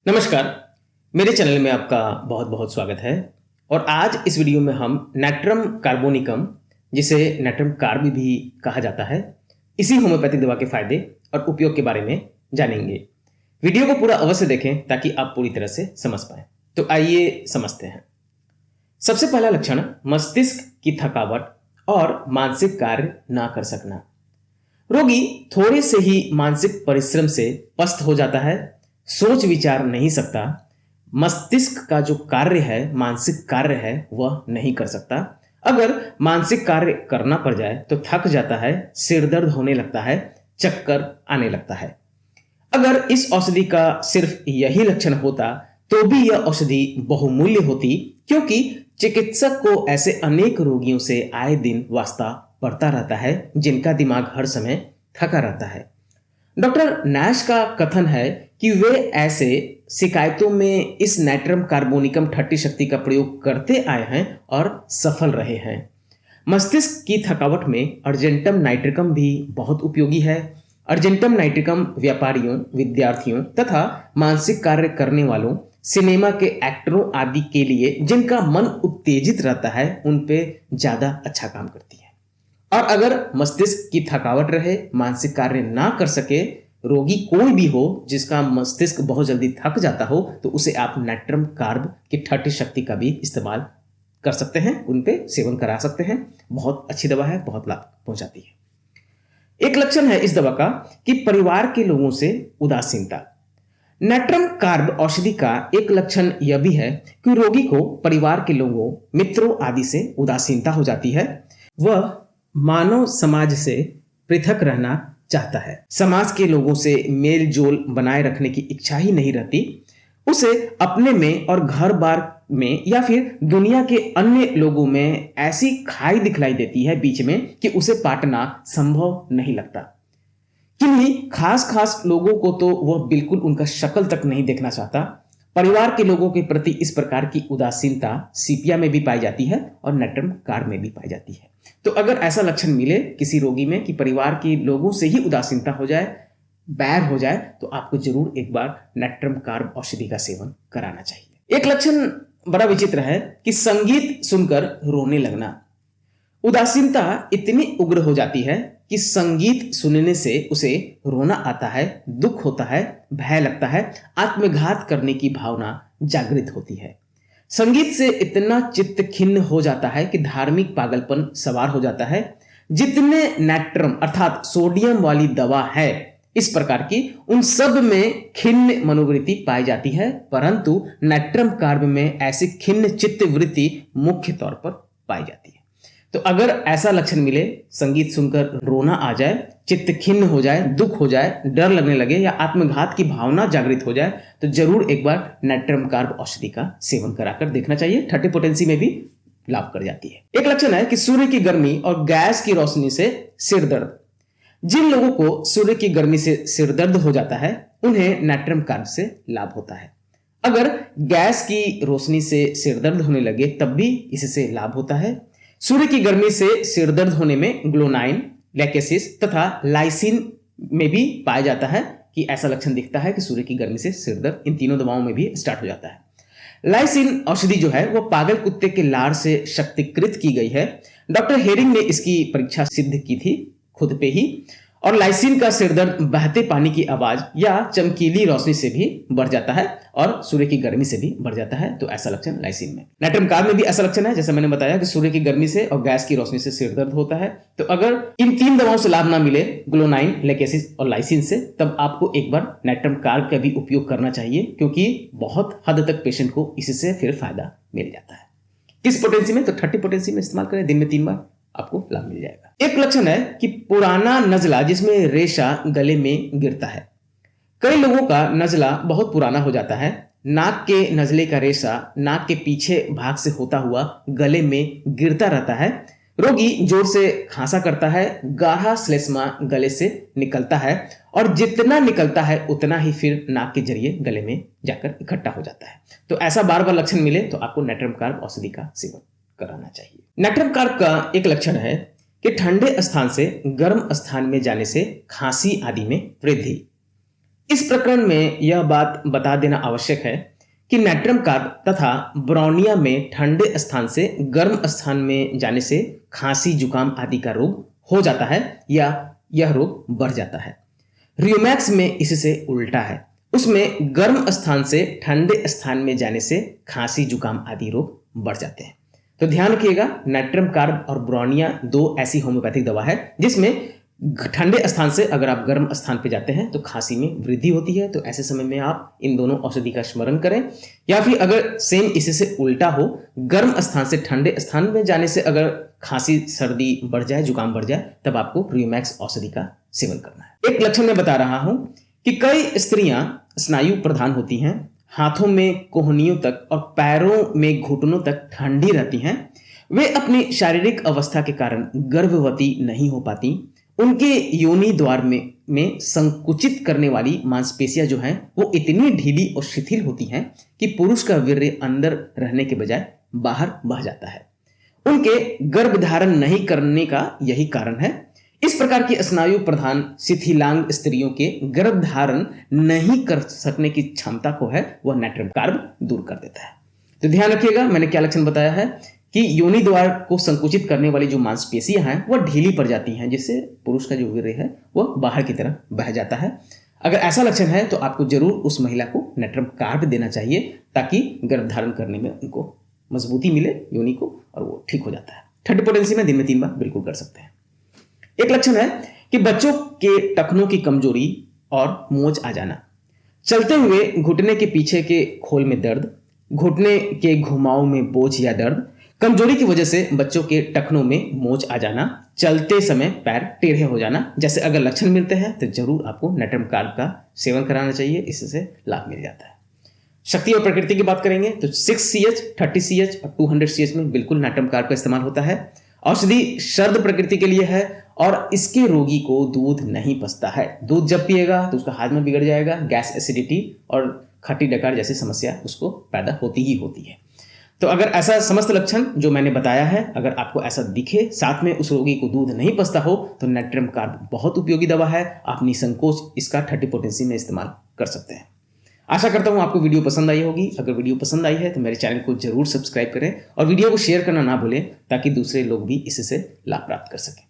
नमस्कार, मेरे चैनल में आपका बहुत बहुत स्वागत है। और आज इस वीडियो में हम नैट्रम कार्बोनिकम, जिसे नैट्रम कार्ब भी कहा जाता है, इसी होम्योपैथिक दवा के फायदे और उपयोग के बारे में जानेंगे। वीडियो को पूरा अवश्य देखें ताकि आप पूरी तरह से समझ पाएं। तो आइए समझते हैं। सबसे पहला लक्षण मस्तिष्क की थकावट और मानसिक कार्य ना कर सकना। रोगी थोड़े से ही मानसिक परिश्रम से पस्त हो जाता है, सोच विचार नहीं सकता, मस्तिष्क का जो कार्य है, मानसिक कार्य है, वह नहीं कर सकता। अगर मानसिक कार्य करना पड़ जाए तो थक जाता है, सिर दर्द होने लगता है, चक्कर आने लगता है। अगर इस औषधि का सिर्फ यही लक्षण होता तो भी यह औषधि बहुमूल्य होती, क्योंकि चिकित्सक को ऐसे अनेक रोगियों से आए दिन वास्ता पड़ता रहता है जिनका दिमाग हर समय थका रहता है। डॉक्टर नैश का कथन है कि वे ऐसे शिकायतों में इस नैट्रम कार्बोनिकम 30 शक्ति का प्रयोग करते आए हैं और सफल रहे हैं। मस्तिष्क की थकावट में अर्जेंटम नाइट्रिकम भी बहुत उपयोगी है। अर्जेंटम नाइट्रिकम व्यापारियों, विद्यार्थियों तथा मानसिक कार्य करने वालों, सिनेमा के एक्टरों आदि के लिए जिनका मन उत्तेजित रहता है, उन पे ज्यादा अच्छा काम करती है। और अगर मस्तिष्क की थकावट रहे, मानसिक कार्य ना कर सके, रोगी कोई भी हो जिसका मस्तिष्क बहुत जल्दी थक जाता हो, तो उसे आप नैट्रम कार्ब की 30 शक्ति का भी इस्तेमाल कर सकते हैं, उन पे सेवन करा सकते हैं। बहुत अच्छी दवा है, बहुत लाभ पहुंचाती है। एक लक्षण है इस दवा का कि परिवार के लोगों से उदासीनता। नैट्रम कार्ब औषधि का एक लक्षण यह भी है कि रोगी को परिवार के लोगों, मित्रों आदि से उदासीनता हो जाती है। वह मानव समाज से पृथक रहना चाहता है, समाज के लोगों से मेल जोल बनाए रखने की इच्छा ही नहीं रहती। उसे अपने में और घर बार में या फिर दुनिया के अन्य लोगों में ऐसी खाई दिखलाई देती है बीच में कि उसे पाटना संभव नहीं लगता। किन्हीं खास खास लोगों को तो वह बिल्कुल उनका शक्ल तक नहीं देखना चाहता। परिवार के लोगों के प्रति इस प्रकार की उदासीनता सीपिया में भी पाई जाती है और नैट्रम कार्ब में भी पाई जाती है। तो अगर ऐसा लक्षण मिले किसी रोगी में कि परिवार के लोगों से ही उदासीनता हो जाए, बैर हो जाए, तो आपको जरूर एक बार नैट्रम कार्ब औषधि का सेवन कराना चाहिए। एक लक्षण बड़ा विचित्र है कि संगीत सुनकर रोने लगना। उदासीनता इतनी उग्र हो जाती है कि संगीत सुनने से उसे रोना आता है, दुख होता है, भय लगता है, आत्मघात करने की भावना जागृत होती है। संगीत से इतना चित्त खिन्न हो जाता है कि धार्मिक पागलपन सवार हो जाता है। जितने नैट्रम अर्थात सोडियम वाली दवा है इस प्रकार की, उन सब में खिन्न मनोवृत्ति पाई जाती है, परंतु नैट्रम कार्ब में ऐसी खिन्न चित्त वृत्ति मुख्य तौर पर पाई जाती है। तो अगर ऐसा लक्षण मिले, संगीत सुनकर रोना आ जाए, चित्त खिन्न हो जाए, दुख हो जाए, डर लगने लगे या आत्मघात की भावना जागृत हो जाए, तो जरूर एक बार नैट्रम कार्ब औषधि का सेवन कराकर देखना चाहिए। 30 पोटेंसी में भी लाभ कर जाती है। एक लक्षण है कि सूर्य की गर्मी और गैस की रोशनी से सिर दर्द। जिन लोगों को सूर्य की गर्मी से सिर दर्द हो जाता है, उन्हें नैट्रम कार्ब से लाभ होता है। अगर गैस की रोशनी से सिर दर्द होने लगे तब भी इससे लाभ होता है। सूर्य की गर्मी से सिर दर्द होने में ग्लोनाइन, लैकेसिस तथा लाइसिन में भी पाया जाता है कि ऐसा लक्षण दिखता है कि सूर्य की गर्मी से सिर दर्द इन तीनों दवाओं में भी स्टार्ट हो जाता है। लाइसिन औषधि जो है वो पागल कुत्ते के लार से शक्तिकृत की गई है। डॉक्टर हेरिंग ने इसकी परीक्षा सिद्ध की थी खुद पे ही। और लाइसिन का सिरदर्द बहते पानी की आवाज या चमकीली रोशनी से भी बढ़ जाता है और सूर्य की गर्मी से भी बढ़ जाता है। तो ऐसा लक्षण लाइसिन में। नैट्रम कार्ब में भी ऐसा लक्षण है, जैसे मैंने बताया कि सूर्य की गर्मी से और गैस की रोशनी से सिरदर्द होता है। तो अगर इन तीन दवाओं से लाभ ना मिले, ग्लोनाइन, लैकेसिस और लाइसिन से, तब आपको एक बार नैट्रम कार्ब का भी उपयोग करना चाहिए, क्योंकि बहुत हद तक पेशेंट को इससे फिर फायदा मिल जाता है। किस पोटेंसी में? तो 30 पोटेंसी में इस्तेमाल करें, दिन में 3 बार, आपको लाभ मिल जाएगा। एक लक्षण है कि पुराना नजला जिसमें रेशा गले में गिरता है। कई लोगों का नजला बहुत पुराना हो जाता है। नाक के नजले का रेशा नाक के पीछे भाग से होता हुआ गले में गिरता रहता है। रोगी जोर से खांसा करता है, गाढ़ा श्लेष्मा गले से निकलता है और जितना निकलता है उतना ही फिर नाक के जरिए गले में जाकर इकट्ठा हो जाता है। तो ऐसा बार बार लक्षण मिले तो आपको नैट्रम कार्ब औषधि का सेवन कराना चाहिए। नैट्रम कार्ब का एक लक्षण है कि ठंडे स्थान से गर्म स्थान में जाने से खांसी आदि में वृद्धि। इस प्रकरण में यह बात बता देना आवश्यक है कि नाइट्रम कार्ब तथा ब्रोनिया में ठंडे स्थान से गर्म स्थान में जाने से खांसी जुकाम आदि का रोग हो जाता है या यह रोग बढ़ जाता है। रियोमैक्स में इससे उल्टा है, उसमें गर्म स्थान से ठंडे स्थान में जाने से खांसी जुकाम आदि रोग बढ़ जाते हैं। तो ध्यान रखिएगा, नाइट्रम कार्ब और ब्रोनिया दो ऐसी होम्योपैथिक दवा है जिसमें ठंडे स्थान से अगर आप गर्म स्थान पे जाते हैं तो खांसी में वृद्धि होती है। तो ऐसे समय में आप इन दोनों औषधि का स्मरण करें। या फिर अगर सेम इसी से उल्टा हो, गर्म स्थान से ठंडे स्थान में जाने से अगर खांसी सर्दी बढ़ जाए, जुकाम बढ़ जाए, तब आपको रियोमैक्स औषधि का सेवन करना है। एक लक्षण मैं बता रहा हूं कि कई स्त्रियां स्नायु प्रधान होती हैं, हाथों में कोहनियों तक और पैरों में घुटनों तक ठंडी रहती हैं। वे अपनी शारीरिक अवस्था के कारण गर्भवती नहीं हो पाती। उनके योनि द्वार में संकुचित करने वाली मांसपेशियां जो हैं वो इतनी ढीली और शिथिल होती हैं कि पुरुष का वीर्य अंदर रहने के बजाय बाहर बह जाता है। उनके गर्भधारण नहीं करने का यही कारण है। इस प्रकार की स्नायु प्रधान शिथिलांग स्त्रियों के गर्भधारण नहीं कर सकने की क्षमता को है वह नाइट्रम कार्ब दूर कर देता है। तो ध्यान रखिएगा, मैंने क्या लक्षण बताया है कि योनि द्वार को संकुचित करने वाली जो मांसपेशियां हैं वह ढीली पड़ जाती हैं, जिससे पुरुष का जो वीर्य है वह बाहर की तरफ बह जाता है। अगर ऐसा लक्षण है तो आपको जरूर उस महिला को नाइट्रम कार्ब देना चाहिए ताकि गर्भधारण करने में उनको मजबूती मिले योनि को, और वो ठीक हो जाता है। थर्ड पोटेंसी में दिन में 3 बार बिल्कुल कर सकते हैं। एक लक्षण है कि बच्चों के टखनों की कमजोरी और मोच आ जाना, चलते हुए घुटने के पीछे के खोल में दर्द, घुटने के घुमाव में बोझ या दर्द, कमजोरी की वजह से बच्चों के टखनों में मोच आ जाना, चलते समय पैर टेढ़े हो जाना, जैसे अगर लक्षण मिलते हैं तो जरूर आपको नाइट्रम कार्ब का सेवन कराना चाहिए, इससे लाभ मिल जाता है। शक्ति और प्रकृति की बात करेंगे तो 6CH, 30CH और 200CH में बिल्कुल नाइट्रम कार्ब का इस्तेमाल होता है। औषधि शर्द प्रकृति के लिए है और इसके रोगी को दूध नहीं पचता है। दूध जब पिएगा तो उसका हाजमा बिगड़ जाएगा, गैस एसिडिटी और खट्टी डकार जैसी समस्या उसको पैदा होती ही होती है। तो अगर ऐसा समस्त लक्षण जो मैंने बताया है, अगर आपको ऐसा दिखे, साथ में उस रोगी को दूध नहीं पचता हो, तो नाइट्रम कार्ब बहुत उपयोगी दवा है। आप निसंकोच इसका 30 पोटेंसी में इस्तेमाल कर सकते हैं। आशा करता हूं आपको वीडियो पसंद आई होगी। अगर वीडियो पसंद आई है तो मेरे चैनल को जरूर सब्सक्राइब करें और वीडियो को शेयर करना ना भूलें ताकि दूसरे लोग भी इससे लाभ प्राप्त कर सकें।